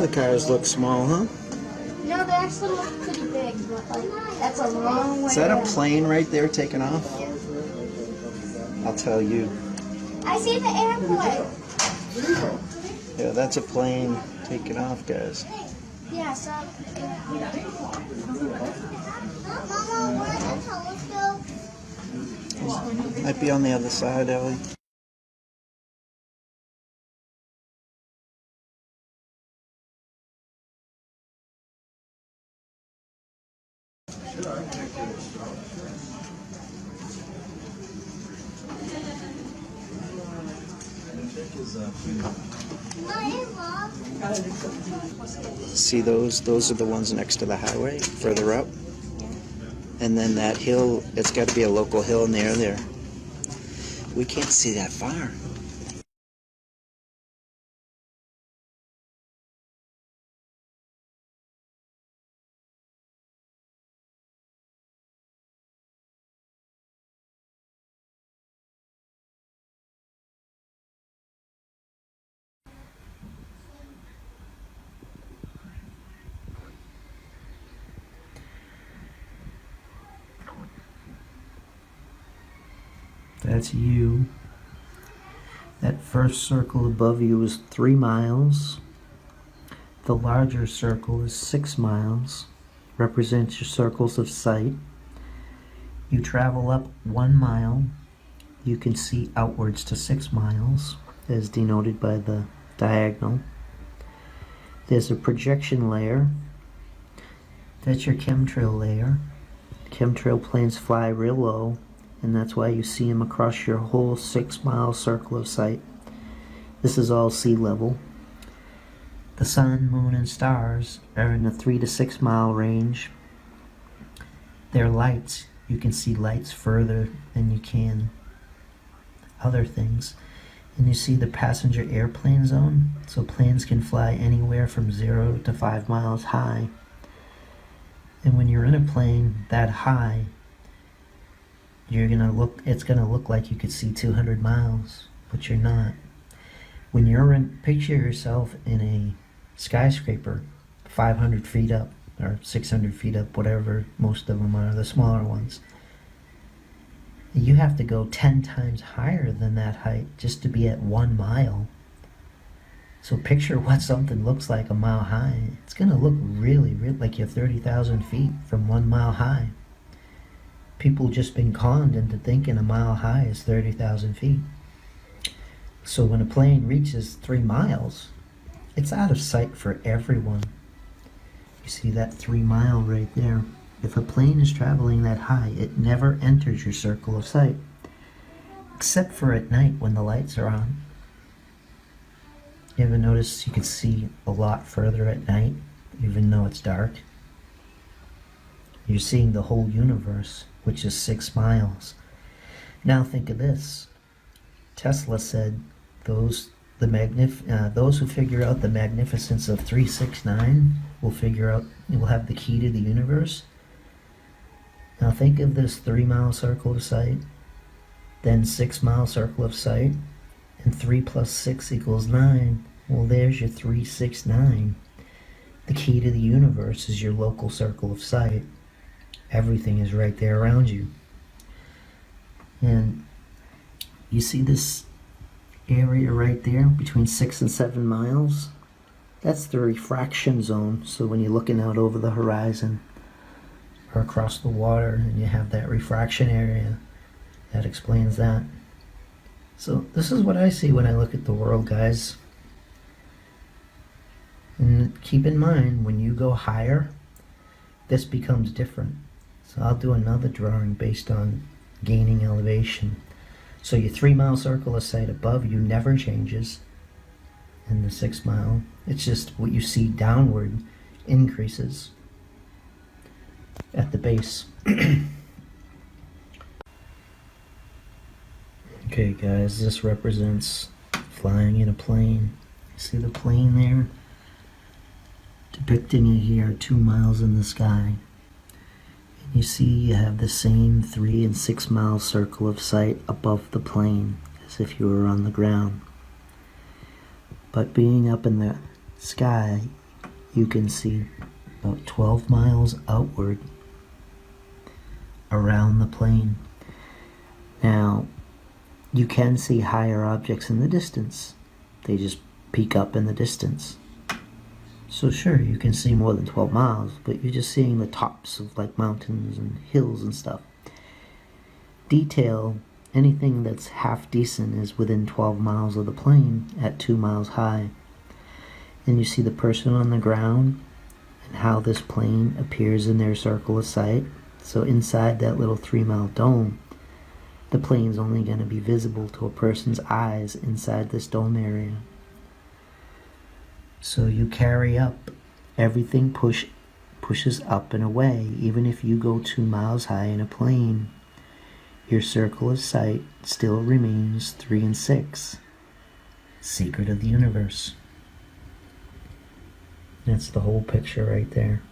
the cars look small, huh? No, they actually look pretty big, but like that's a long way. Is that a down. plane right there taking off? Yeah. I'll tell you. I see the airport. Yeah, that's a plane taking off, guys. Yeah, so. Mama, where's the telescope? Might be on the other side, Ellie. See those? Those are the ones next to the highway, further up. And then that hill, it's got to be a local hill near there. We can't see that far. That's you. That first circle above you is 3 miles. The larger circle is 6 miles. Represents your circles of sight. You travel up 1 mile. You can see outwards to 6 miles, as denoted by the diagonal. There's a projection layer. That's your chemtrail layer. Chemtrail planes fly real low, and that's why you see them across your whole 6 mile circle of sight. This is all sea level. The sun, moon, and stars are in the 3 to 6 mile range. They're lights. You can see lights further than you can other things. And you see the passenger airplane zone. So planes can fly anywhere from 0 to 5 miles high. And when you're in a plane that high, it's gonna look like you could see 200 miles, but you're not. When picture yourself in a skyscraper 500 feet up or 600 feet up, whatever most of them are, the smaller ones. You have to go 10 times higher than that height just to be at 1 mile. So picture what something looks like a mile high. It's gonna look really like you're 30,000 feet from 1 mile high. People just been conned into thinking a mile high is 30,000 feet. So when a plane reaches 3 miles, it's out of sight for everyone. You see that 3 mile right there? If a plane is traveling that high, it never enters your circle of sight, except for at night when the lights are on. You ever notice you can see a lot further at night, even though it's dark? You're seeing the whole universe, which is 6 miles. Now think of this. Tesla said those who figure out the magnificence of 369 will have the key to the universe. Now think of this 3 mile circle of sight, then 6 mile circle of sight, and 3 plus 6 equals 9. Well, there's your 369. The key to the universe is your local circle of sight. Everything is right there around you. And you see this area right there between 6 and 7 miles? That's the refraction zone. So when you're looking out over the horizon or across the water and you have that refraction area, that explains that. So this is what I see when I look at the world, guys. And keep in mind, when you go higher, this becomes different. So I'll do another drawing based on gaining elevation. So your 3 mile circle of sight above you never changes. And the 6 mile, it's just what you see downward increases at the base. Okay guys, this represents flying in a plane. You see the plane there? Depicting it here, 2 miles in the sky. And you see you have the same 3 and 6 mile circle of sight above the plane, as if you were on the ground. But being up in the sky you can see about 12 miles outward around the plane. Now, you can see higher objects in the distance. They just peek up in the distance. So sure, you can see more than 12 miles, but you're just seeing the tops of like mountains and hills and stuff. Detail, anything that's half decent is within 12 miles of the plane at 2 miles high. And you see the person on the ground and how this plane appears in their circle of sight. So inside that little 3-mile dome, the plane's only going to be visible to a person's eyes inside this dome area. So you carry up. Everything pushes up and away. Even if you go 2 miles high in a plane, your circle of sight still remains 3 and 6. Secret of the universe. That's the whole picture right there.